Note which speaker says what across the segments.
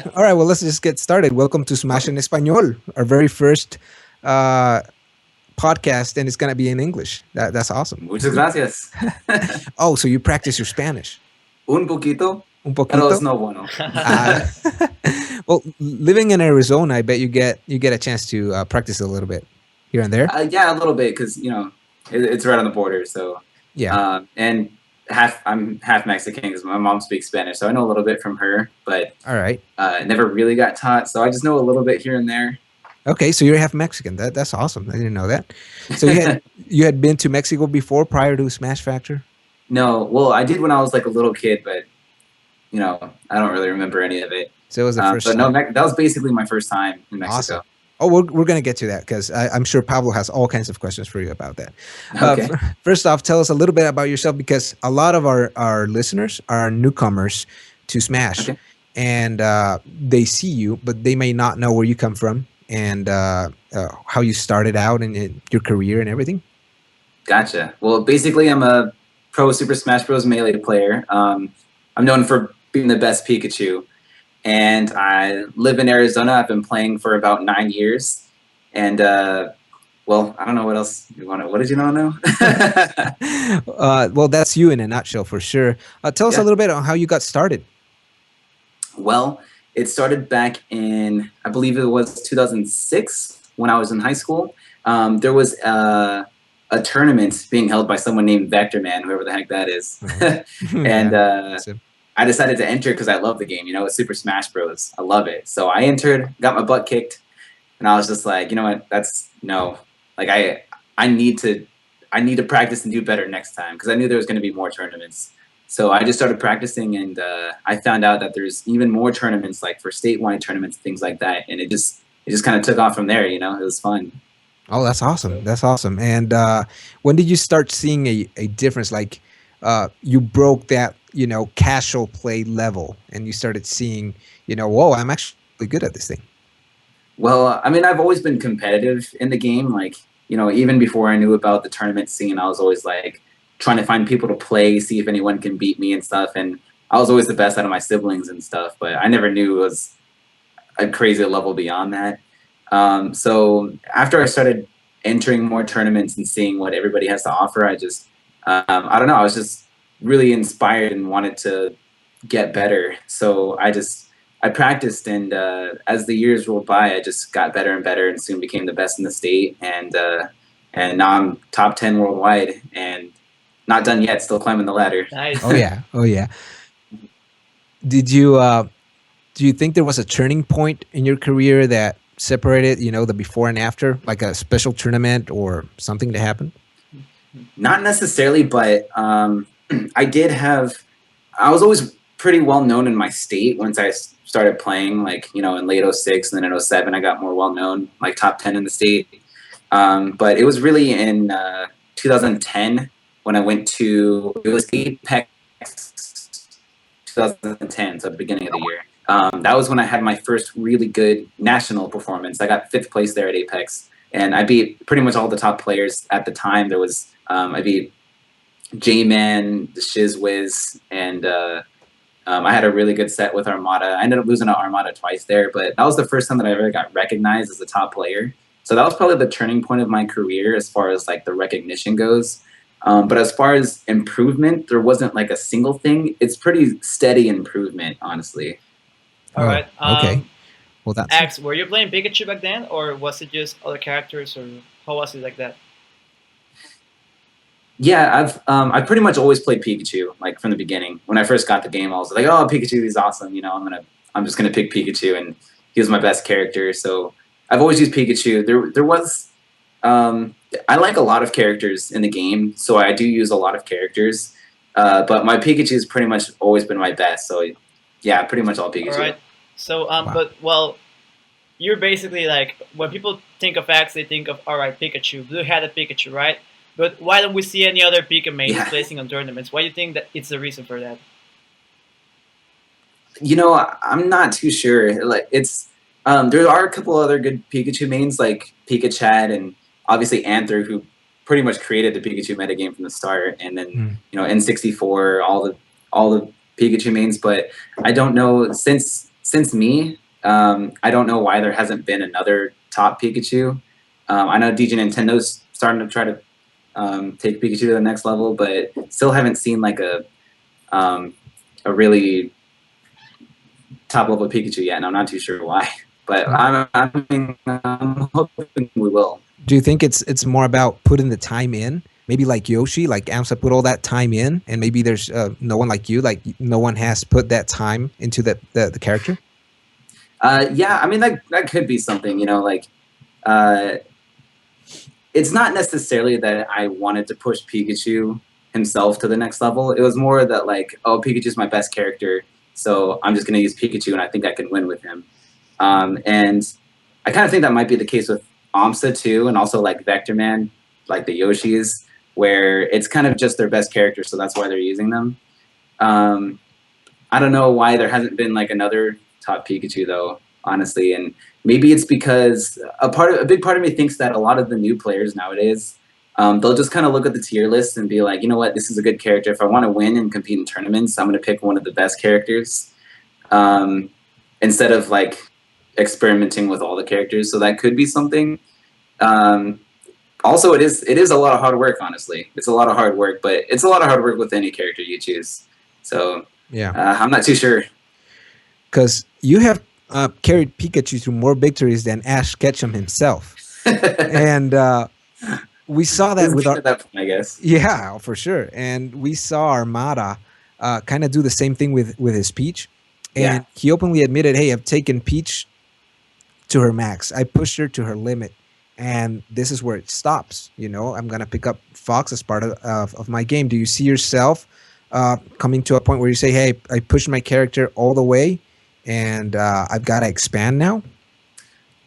Speaker 1: All right, well, let's just get started. Welcome to Smash in Español, our very first uh, podcast, and it's going to be in English. That's awesome.
Speaker 2: Muchas gracias.
Speaker 1: Oh, so you practice your Spanish?
Speaker 2: Un poquito,
Speaker 1: Un
Speaker 2: pero es
Speaker 1: poquito?
Speaker 2: no bueno.
Speaker 1: Uh, well, living in Arizona, I bet you get a chance to practice a little bit here and there.
Speaker 2: Yeah, a little bit because it's right on the border. So,
Speaker 1: Yeah.
Speaker 2: and I'm half Mexican because my mom speaks Spanish, so I know a little bit from her, but
Speaker 1: All right.
Speaker 2: never really got taught. So I just know a little bit here and there.
Speaker 1: Okay, so you're half Mexican. That's awesome. I didn't know that. So you had been to Mexico before prior to Smash Factor?
Speaker 2: No, well, I did when I was like a little kid, but I don't really remember any of it.
Speaker 1: So it was the first
Speaker 2: But no,
Speaker 1: time.
Speaker 2: that was basically my first time in Mexico.
Speaker 1: Awesome. Oh, we're going to get to that because I'm sure Pablo has all kinds of questions for you about that.
Speaker 2: Okay.
Speaker 1: First off, tell us a little bit about yourself because a lot of our listeners are newcomers to Smash,
Speaker 2: Okay.
Speaker 1: and they see you, but they may not know where you come from and how you started out in your career and everything.
Speaker 2: Gotcha. Well, basically, I'm a pro Super Smash Bros. Melee player. I'm known for being the best Pikachu, and I live in Arizona. I've been playing for about 9 years, and well, I don't know what else you want to. What did you not know?
Speaker 1: Well, that's you in a nutshell for sure. Tell us a
Speaker 2: Yeah.
Speaker 1: little bit on how you got started.
Speaker 2: Well, it started back in, I believe it was 2006 when I was in high school. There was a tournament being held by someone named Vector Man, whoever the heck that is. And
Speaker 1: Yeah, that's it.
Speaker 2: I decided to enter because I love the game. It's Super Smash Bros. I love it. So I entered, got my butt kicked, and I was just like, you know what? That's no. Like I need to practice and do better next time because I knew there was going to be more tournaments. So I just started practicing, and I found out that there's even more tournaments, like for statewide tournaments, things like that. And it just kind of took off from there. It was fun.
Speaker 1: Oh, that's awesome. That's awesome. And when did you start seeing a difference? Like you broke that, casual play level and you started seeing, whoa, I'm actually good at this thing.
Speaker 2: Well, I mean, I've always been competitive in the game. Like, even before I knew about the tournament scene, I was always like trying to find people to play, see if anyone can beat me and stuff. And I was always the best out of my siblings and stuff, but I never knew it was a crazy level beyond that. So after I started entering more tournaments and seeing what everybody has to offer, I don't know, I was just really inspired and wanted to get better. So I practiced, and as the years rolled by, I just got better and better, and soon became the best in the state. And now I'm top 10 worldwide, and not done yet. Still climbing the ladder.
Speaker 3: Nice.
Speaker 1: Oh yeah. Oh yeah. Did you do you think there was a turning point in your career that separated, the before and after, like a special tournament or something that happened?
Speaker 2: Not necessarily, but I did have. I was always pretty well known in my state once I started playing, like in late '06 and then in '07 I got more well known, like top 10 in the state. But it was really in 2010 when I went to, it was Apex 2010, so at the beginning of the year. That was when I had my first really good national performance. I got fifth place there at Apex, and I beat pretty much all the top players at the time. There was I beat J-Man, the Shiz Wiz, and I had a really good set with Armada. I ended up losing to Armada twice there, but that was the first time that I ever got recognized as a top player. So that was probably the turning point of my career as far as like the recognition goes. But as far as improvement, there wasn't like a single thing. It's pretty steady improvement, honestly.
Speaker 3: All right.
Speaker 1: Okay. Well, that's
Speaker 3: Ax, were you playing Pikachu back then, or was it just other characters, or how was it like that?
Speaker 2: Yeah, I pretty much always played Pikachu, like from the beginning. When I first got the game, I was like, "Oh, Pikachu, he's awesome." I'm just gonna pick Pikachu, and he was my best character. So I've always used Pikachu. There was, I like a lot of characters in the game, so I do use a lot of characters. But my Pikachu has pretty much always been my best. So yeah, pretty much all Pikachu.
Speaker 3: All right. So,
Speaker 1: Wow.
Speaker 3: but well, you're basically like when people think of Axe, they think of all right, Pikachu, blue-headed Pikachu, right? But why don't we see any other Pika mains
Speaker 2: Yeah.
Speaker 3: placing on tournaments? Why do you think that it's the reason for that?
Speaker 2: I'm not too sure. Like it's there are a couple other good Pikachu mains like Pika Chad and obviously Anther who pretty much created the Pikachu metagame from the start, and then
Speaker 1: Mm.
Speaker 2: N64, all the Pikachu mains. But I don't know, since since me, I don't know why there hasn't been another top Pikachu. I know DJ Nintendo's starting to try to take Pikachu to the next level, but still haven't seen like a really top level Pikachu yet, and I'm not too sure why. But I'm hoping we will.
Speaker 1: Do you think it's more about putting the time in? Maybe like Yoshi, like Amsa put all that time in, and maybe there's no one like you, like no one has put that time into the character.
Speaker 2: Yeah, I mean that could be something, you know, like it's not necessarily that I wanted to push Pikachu himself to the next level. It was more that like, oh, Pikachu's my best character, so I'm just gonna use Pikachu, and I think I can win with him. And I kind of think that might be the case with Amsa too, and also like Vector Man, like the Yoshis, where it's kind of just their best character, so that's why they're using them. I don't know why there hasn't been like another top Pikachu though, honestly, and maybe it's because a big part of me thinks that a lot of the new players nowadays, they'll just kind of look at the tier list and be like, you know what, this is a good character. If I want to win and compete in tournaments, I'm going to pick one of the best characters, instead of like experimenting with all the characters. So that could be something. Also, it is a lot of hard work. Honestly, it's a lot of hard work, but it's a lot of hard work with any character you choose. So
Speaker 1: yeah,
Speaker 2: I'm not too sure.
Speaker 1: Because you have carried Pikachu through more victories than Ash Ketchum himself, and we saw that with our.
Speaker 2: That point, I guess.
Speaker 1: Yeah, for sure, and we saw Armada kind of do the same thing with his Peach, and he openly admitted, "Hey, I've taken Peach to her max. I pushed her to her limit, and this is where it stops. You know, I'm gonna pick up Fox as part of my game." Do you see yourself coming to a point where you say, "Hey, I pushed my character all the way, and I've got to expand now"?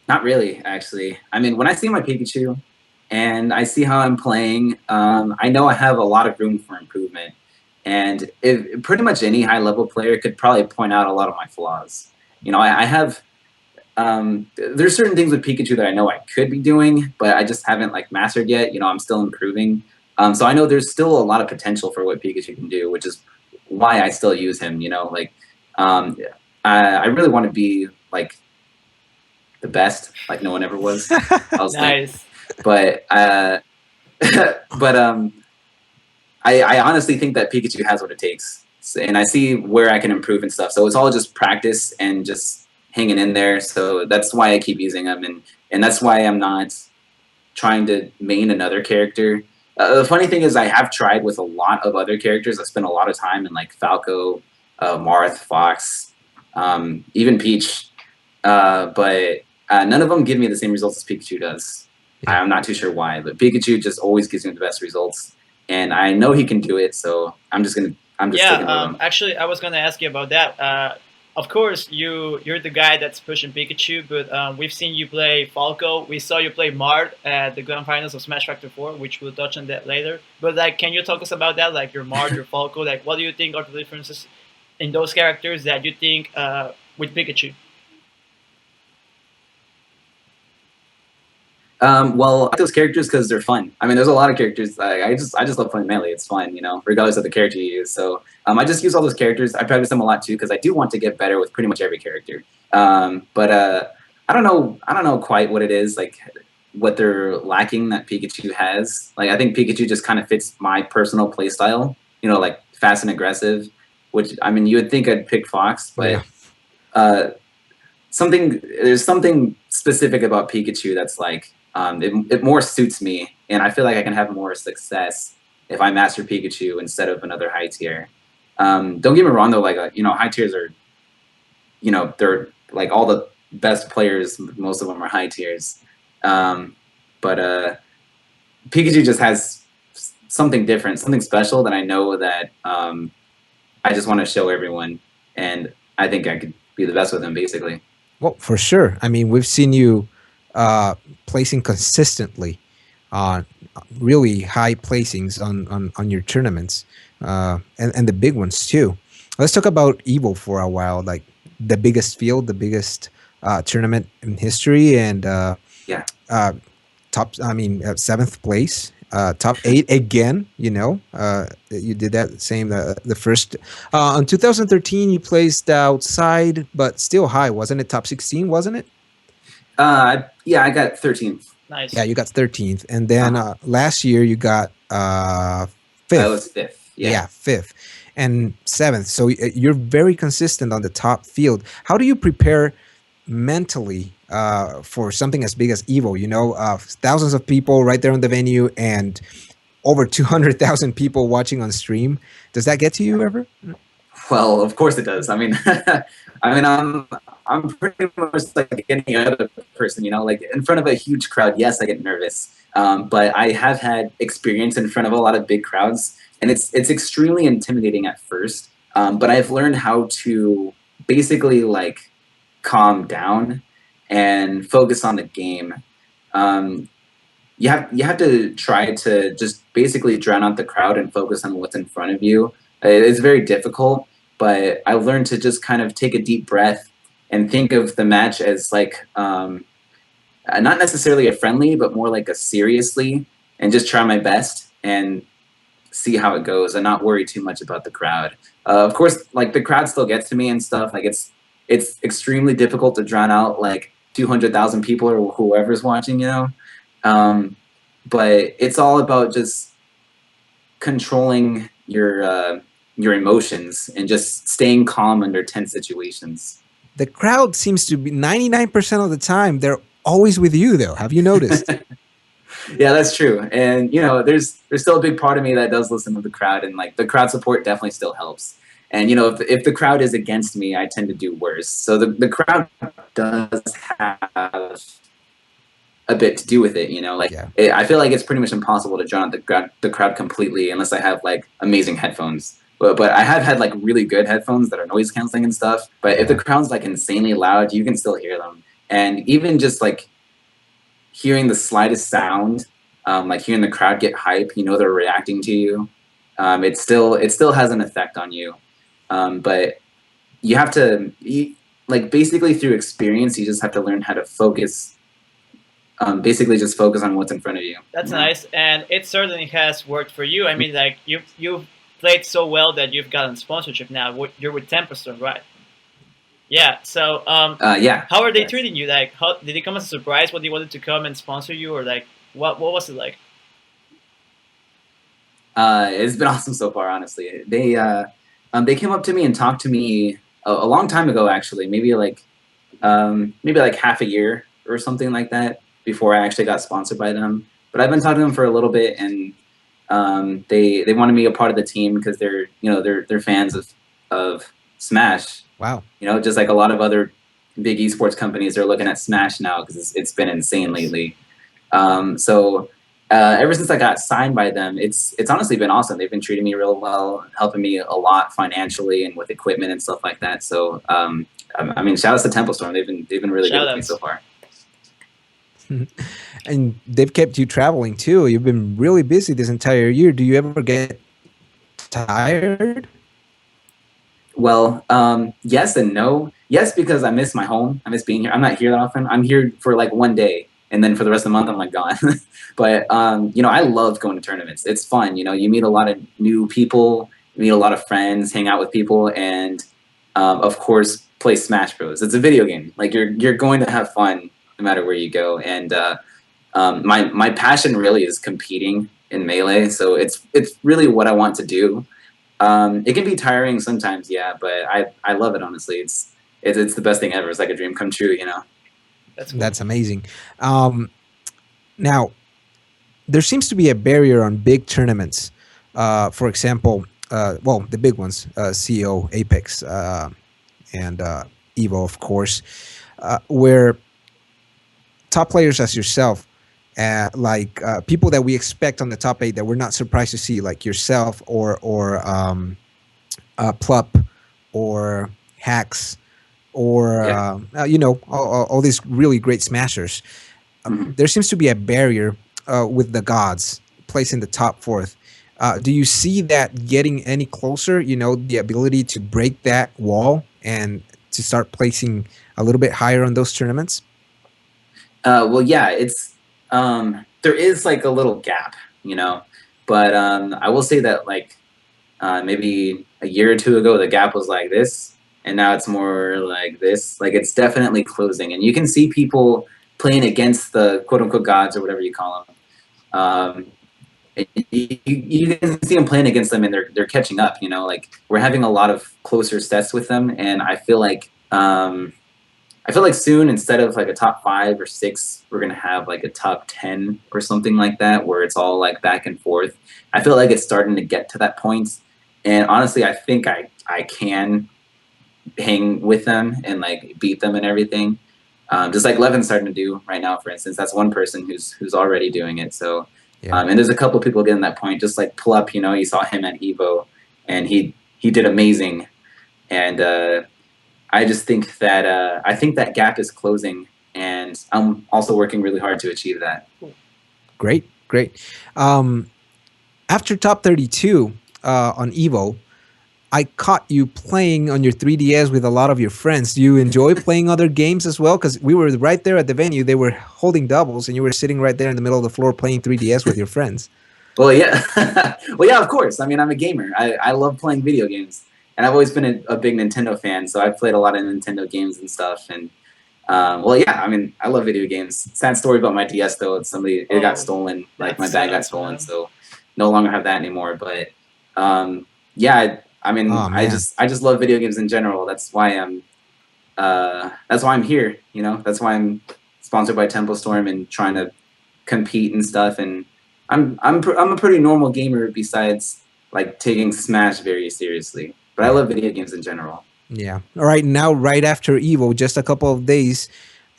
Speaker 2: Not really, actually. I mean, when I see my Pikachu and I see how I'm playing, I know I have a lot of room for improvement. And pretty much any high-level player could probably point out a lot of my flaws. You know, I have there's certain things with Pikachu that I know I could be doing, but I just haven't like mastered yet. You know, I'm still improving. So I know there's still a lot of potential for what Pikachu can do, which is why I still use him. You know, like I really want to be like the best, like no one ever was. I was
Speaker 3: Nice.
Speaker 2: But but I honestly think that Pikachu has what it takes, and I see where I can improve and stuff. So it's all just practice and just hanging in there. So that's why I keep using him, and that's why I'm not trying to main another character. The funny thing is I have tried with a lot of other characters. I spent a lot of time in like Falco, Marth, Fox, even Peach, but none of them give me the same results as Pikachu does. Yeah. I'm not too sure why, but Pikachu just always gives me the best results, and I know he can do it. So I'm just sticking with him.
Speaker 3: Actually, I was gonna ask you about that. Of course, you're the guy that's pushing Pikachu, but we've seen you play Falco. We saw you play Mart at the grand finals of Smash Factor 4, which we'll touch on that later. But like, can you talk us about that? Like your Mart, your Falco. Like, what do you think are the differences in those characters that you think with Pikachu?
Speaker 2: Well, I like those characters because they're fun. I mean, there's a lot of characters. I just love playing Melee. It's fun, you know, regardless of the character you use. So I just use all those characters. I practice them a lot too because I do want to get better with pretty much every character. But I don't know quite what it is, like what they're lacking that Pikachu has. Like I think Pikachu just kind of fits my personal play style. You know, like fast and aggressive. Which I mean, you would think I'd pick Fox, but there's something specific about Pikachu that's like. It more suits me, and I feel like I can have more success if I master Pikachu instead of another high tier. Don't get me wrong though, like you know, high tiers are, you know, they're like all the best players. Most of them are high tiers, but Pikachu just has something different, something special that I know that I just want to show everyone, and I think I could be the best with him, basically.
Speaker 1: Well, for sure. I mean, we've seen you placing consistently really high placings on your tournaments and the big ones too. Let's talk about Evo for a while, like the biggest field, the biggest tournament in history, and top. I mean, 7th place top 8 again. You did that same the first on 2013. You placed outside, but still high, wasn't it? Top 16, wasn't it?
Speaker 2: Yeah, I got 13th.
Speaker 3: Nice.
Speaker 1: Yeah, you got 13th, and then last year you got
Speaker 2: I
Speaker 1: 5th.
Speaker 2: was 5th.
Speaker 1: Yeah, 5th and 7th. So you're very consistent on the top field. How do you prepare mentally for something as big as Evo? Thousands of people right there on the venue and over 200,000 people watching on stream. Does that get to you ever?
Speaker 2: Well, of course it does. I mean, I'm pretty much like any other person, like in front of a huge crowd. Yes, I get nervous, but I have had experience in front of a lot of big crowds, and it's extremely intimidating at first. But I've learned how to basically like calm down and focus on the game. You have to try to just basically drown out the crowd and focus on what's in front of you. It's very difficult, but I learned to just kind of take a deep breath and think of the match as like not necessarily a friendly, but more like a seriously, and just try my best and see how it goes and not worry too much about the crowd. Of course, like the crowd still gets to me and stuff. Like it's extremely difficult to drown out like 200,000 people or whoever's watching, but it's all about just controlling your emotions and just staying calm under tense situations.
Speaker 1: The crowd seems to be 99% of the time they're always with you, though. Have you noticed?
Speaker 2: Yeah, that's true. And there's still a big part of me that does listen to the crowd, and like the crowd support definitely still helps. And if the crowd is against me, I tend to do worse. So the crowd does have a bit to do with it, I feel like it's pretty much impossible to drown out the crowd completely unless I have like amazing headphones. But I have had like really good headphones that are noise canceling and stuff. But if the crowd's like insanely loud, you can still hear them. And even just like hearing the slightest sound, like hearing the crowd get hype, they're reacting to you. It still has an effect on you. But you have to, basically through experience, you just have to learn how to focus. Basically, just focus on what's in front of you.
Speaker 3: That's nice, and it certainly has worked for you. I mean, like you've played so well that you've gotten sponsorship now. You're with Templeton, right? Yeah. So,
Speaker 2: yeah.
Speaker 3: How are they treating you? Like, how did it come as a surprise when they wanted to come and sponsor you, or like, what was it like?
Speaker 2: It's been awesome so far, honestly. They came up to me and talked to me a long time ago, actually, maybe like half a year or something like that before I actually got sponsored by them. But I've been talking to them for a little bit, and they wanted me a part of the team because they're fans of Smash.
Speaker 1: Wow.
Speaker 2: Just like a lot of other big esports companies are looking at Smash now because it's been insane lately. So ever since I got signed by them, it's honestly been awesome. They've been treating me real well, helping me a lot financially and with equipment and stuff like that. So I mean, shout outs to Temple Storm. They've been really good with me so far.
Speaker 1: And they've kept you traveling too. You've been really busy this entire year. Do you ever get tired?
Speaker 2: Well, yes and no. Yes, because I miss my home. I miss being here. I'm not here that often. I'm here for like one day, and then for the rest of the month, I'm like gone. But I love going to tournaments. It's fun. You meet a lot of new people, you meet a lot of friends, hang out with people, and of course, play Smash Bros. It's a video game. Like you're going to have fun no matter where you go. And my passion really is competing in Melee. So it's really what I want to do. It can be tiring sometimes, yeah, but I love it, honestly. It's the best thing ever. It's like a dream come true,
Speaker 3: That's cool.
Speaker 1: That's amazing. Now, there seems to be a barrier on big tournaments. For example, the big ones, CO, Apex, and Evo, of course, where top players as yourself, people that we expect on the top 8 that we're not surprised to see, like yourself or Plup or Hacks or all these really great smashers. There seems to be a barrier with the gods placing the top 4th. Do you see that getting any closer? The ability to break that wall and to start placing a little bit higher on those tournaments?
Speaker 2: Well, yeah, it's there is like a little gap you know. But I will say that like maybe a year or two ago, the gap was like this, and now it's more like this. Like it's definitely closing, and you can see people playing against the quote unquote gods or whatever you call them. You can see them playing against them, and they're catching up. You know, like we're having a lot of closer sets with them, and I feel like soon, instead of like a top 5 or 6, we're gonna have like a top 10 or something like that, where it's all like back and forth. I feel like it's starting to get to that point, and honestly, I think I can hang with them and like beat them and everything. Just like Levin's starting to do right now, for instance. That's one person who's already doing it. So,
Speaker 1: Yeah.
Speaker 2: and there's a couple of people getting that point. Just like pull up, you know, you saw him at Evo, and he did amazing. And I just think that that gap is closing, and I'm also working really hard to achieve that.
Speaker 1: Great. After top 32 on Evo, I caught you playing on your 3DS with a lot of your friends. Do you enjoy playing other games as well? Because we were right there at the venue. They were holding doubles, and you were sitting right there in the middle of the floor playing 3DS with your friends.
Speaker 2: Well, yeah. Well, yeah, of course. I mean, I'm a gamer. I love playing video games. And I've always been a big Nintendo fan, so I've played a lot of Nintendo games and stuff. And, well, yeah, I mean, I love video games. Sad story about my DS, though. It got stolen. Like, my bag got stolen, so no longer have that anymore. But, yeah, I mean, I just love video games in general. That's why I'm here, you know? That's why I'm sponsored by Temple Storm and trying to compete and stuff. And I'm a pretty normal gamer besides, like, taking Smash very seriously. But I love video games in general.
Speaker 1: Yeah. All right. Now, right after Evo, just a couple of days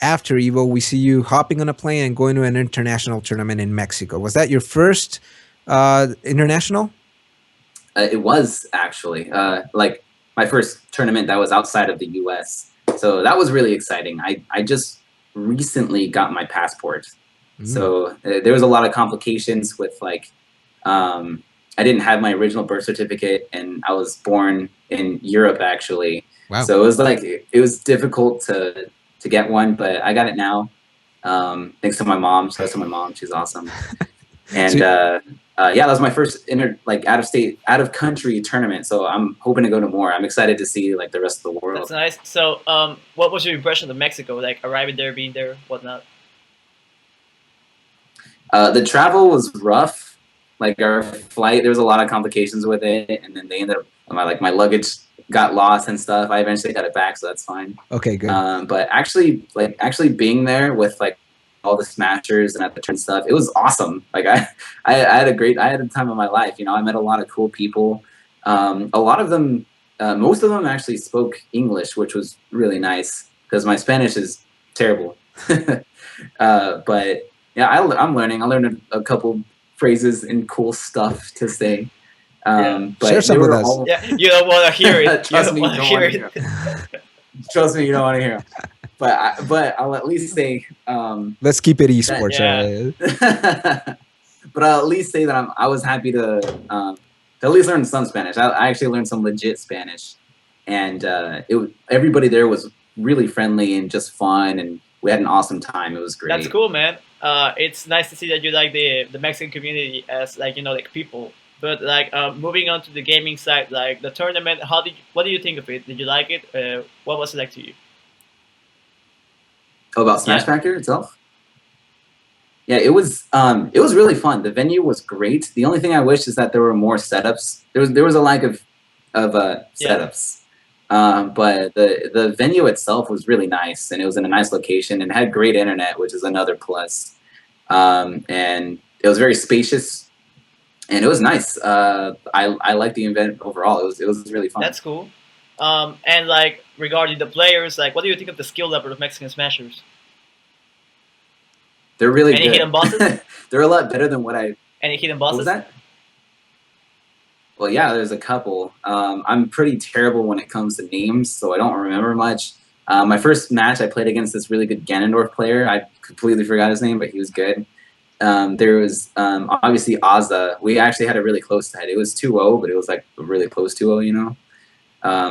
Speaker 1: after Evo, we see you hopping on a plane and going to an international tournament in Mexico. Was that your first international?
Speaker 2: It was actually like my first tournament that was outside of the U.S. So that was really exciting. I just recently got my passport. So there was a lot of complications with like I didn't have my original birth certificate, and I was born in Europe actually.
Speaker 1: Wow.
Speaker 2: So it was like it was difficult to get one, but I got it now. Thanks to my mom. Shout out to my mom. She's awesome. And yeah, that was my first out of country tournament. So I'm hoping to go to more. I'm excited to see like the rest of the world.
Speaker 3: That's nice. So what was your impression of Mexico? Like arriving there, being there, whatnot?
Speaker 2: The travel was rough. Like our flight, there was a lot of complications with it, and then they ended up my luggage got lost and stuff. I eventually got it back, so that's fine.
Speaker 1: Okay, good.
Speaker 2: But actually being there with like all the smashers and at the turn stuff, it was awesome. Like I had a time of my life. You know, I met a lot of cool people. A lot of them, most of them actually spoke English, which was really nice because my Spanish is terrible. But yeah, I'm learning. I learned a couple phrases and cool stuff to say. But
Speaker 1: share some with us.
Speaker 3: Yeah, you don't want to hear it.
Speaker 2: Trust me, you don't want to hear it. Trust me, you don't want to hear it. But I'll at least say.
Speaker 1: Let's keep it esports.
Speaker 2: But I'll at least say that I was happy to at least learn some Spanish. I actually learned some legit Spanish, and everybody there was really friendly and just fun, and we had an awesome time. It was great.
Speaker 3: That's cool, man. It's nice to see that you like the Mexican community as like like people. But like moving on to the gaming side, like the tournament, what do you think of it? Did you like it? What was it like to you?
Speaker 2: Oh, about Smash Factor itself? Yeah, it was really fun. The venue was great. The only thing I wish is that there were more setups. There was a lack of setups. But the venue itself was really nice, and it was in a nice location and had great internet, which is another plus. And it was very spacious, and it was nice. I liked the event overall. It was really fun.
Speaker 3: That's cool. And like regarding the players, like what do you think of the skill level of Mexican Smashers?
Speaker 2: They're really
Speaker 3: Any
Speaker 2: good.
Speaker 3: hidden bosses?
Speaker 2: They're a lot better than what I.
Speaker 3: Any hidden bosses?
Speaker 2: What was that? Well, yeah, there's a couple. I'm pretty terrible when it comes to names, so I don't remember much. My first match, I played against this really good Ganondorf player. I completely forgot his name, but he was good. There was obviously Azza. We actually had a really close fight. It was 2-0, but it was like a really close 2-0, you know?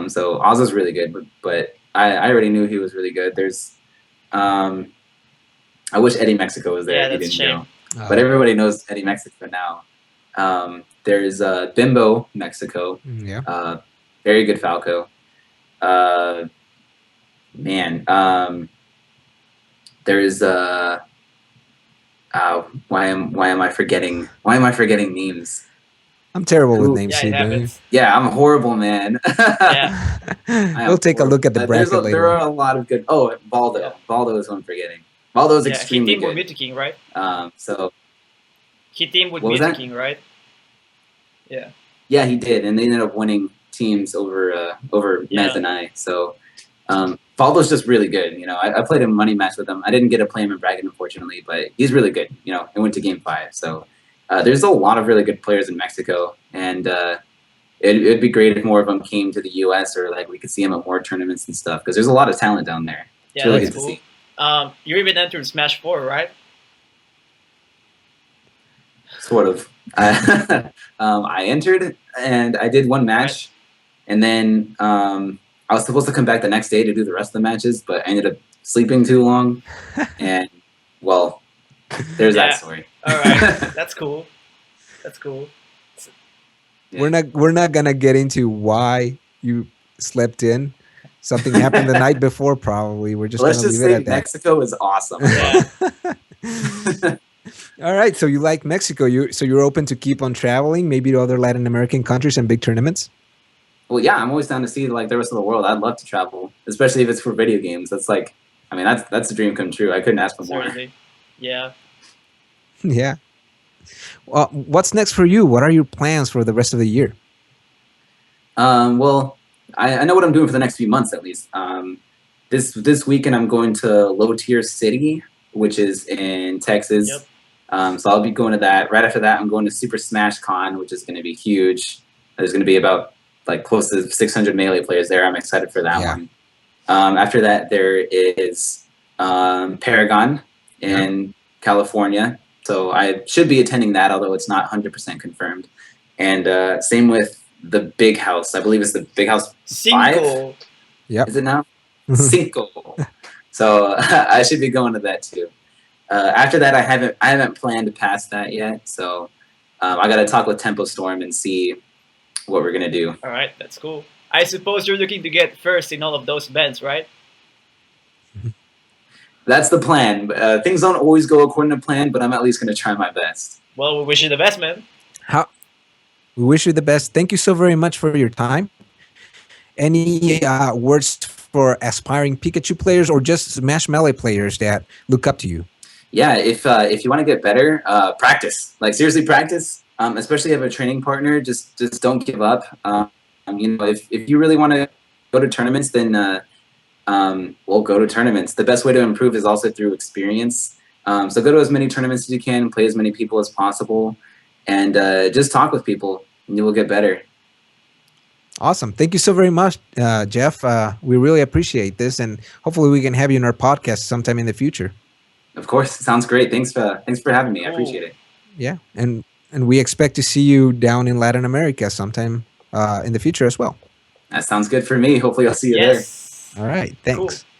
Speaker 2: So Azza's really good, but I already knew he was really good. There's, I wish Eddie Mexico was there.
Speaker 3: Yeah,
Speaker 2: he
Speaker 3: that's
Speaker 2: didn't
Speaker 3: a shame.
Speaker 2: but everybody knows Eddie Mexico now. There's Bimbo Mexico, very good Falco. There's why am I forgetting names?
Speaker 1: I'm terrible with names
Speaker 3: Yeah,
Speaker 1: too,
Speaker 3: it
Speaker 1: buddy.
Speaker 3: happens.
Speaker 2: Yeah, I'm horrible, man.
Speaker 3: Yeah.
Speaker 1: We'll take a look at the bracket later.
Speaker 2: There are a lot of good. Oh, Baldo.
Speaker 3: Yeah.
Speaker 2: Baldo is what I'm forgetting. Baldo is
Speaker 3: Yeah, he
Speaker 2: extremely
Speaker 3: teamed with
Speaker 2: good.
Speaker 3: Mewtwo King, right?
Speaker 2: So
Speaker 3: He teamed with
Speaker 2: What was
Speaker 3: Mewtwo
Speaker 2: that?
Speaker 3: King, right? Yeah.
Speaker 2: yeah, he did, and they ended up winning teams over
Speaker 3: Yeah.
Speaker 2: Mez and I. So Baldo's just really good. You know, I played a money match with him. I didn't get to play him in bracket, unfortunately, but he's really good. You know, it went to game 5. So there's a lot of really good players in Mexico, and it'd be great if more of them came to the U.S. or like we could see them at more tournaments and stuff because there's a lot of talent down there.
Speaker 3: Yeah,
Speaker 2: really
Speaker 3: that's
Speaker 2: good to
Speaker 3: cool.
Speaker 2: see.
Speaker 3: You even entered Smash 4, right?
Speaker 2: Sort of. I entered and I did one match, and then I was supposed to come back the next day to do the rest of the matches, but I ended up sleeping too long, and well, there's
Speaker 3: Yeah.
Speaker 2: that story.
Speaker 3: All right, that's cool. That's cool.
Speaker 2: Yeah.
Speaker 1: We're not gonna get into why you slept in. Something happened the night before, probably. We're just
Speaker 2: Let's
Speaker 1: gonna
Speaker 2: just
Speaker 1: leave it
Speaker 2: say
Speaker 1: at that.
Speaker 2: Mexico is awesome.
Speaker 3: Yeah.
Speaker 1: All right, so you like Mexico. You're open to keep on traveling, maybe to other Latin American countries and big tournaments.
Speaker 2: Well, yeah, I'm always down to see like the rest of the world. I'd love to travel, especially if it's for video games. That's like, I mean, that's a dream come true. I couldn't ask for more.
Speaker 3: Certainly. Yeah.
Speaker 1: Yeah. Well, what's next for you? What are your plans for the rest of the year?
Speaker 2: Well, I know what I'm doing for the next few months at least. This weekend I'm going to Low Tier City, which is in Texas.
Speaker 3: Yep.
Speaker 2: So I'll be going to that. Right after that, I'm going to Super Smash Con, which is going to be huge. There's going to be about like close to 600 Melee players there. I'm excited for that one. After that, there is Paragon in California. So I should be attending that, although it's not 100% confirmed. And same with the Big House. I believe it's the Big House 5.
Speaker 3: Cinco.
Speaker 1: Yep.
Speaker 2: Is it now? Cinco. So I should be going to that too. After that, I haven't planned past that yet. So I got to talk with Tempo Storm and see what we're gonna do.
Speaker 3: All right, that's cool. I suppose you're looking to get first in all of those events, right?
Speaker 2: That's the plan. Things don't always go according to plan, but I'm at least gonna try my best.
Speaker 3: Well, we wish you the best, man.
Speaker 1: We wish you the best. Thank you so very much for your time. Any words for aspiring Pikachu players or just Smash Melee players that look up to you?
Speaker 2: Yeah, if you want to get better, practice. Like seriously, practice. Especially if you have a training partner, just don't give up. You know, if you really want to go to tournaments, then we'll go to tournaments. The best way to improve is also through experience. So go to as many tournaments as you can, play as many people as possible, and just talk with people, and you will get better.
Speaker 1: Awesome. Thank you so very much, Jeff. We really appreciate this, and hopefully we can have you in our podcast sometime in the future.
Speaker 2: Of course, sounds great. Thanks for having me. I
Speaker 3: Cool.
Speaker 2: appreciate it.
Speaker 1: Yeah, and we expect to see you down in Latin America sometime in the future as well.
Speaker 2: That sounds good for me. Hopefully, I'll see you there.
Speaker 3: Yes.
Speaker 1: All right. Thanks.
Speaker 3: Cool.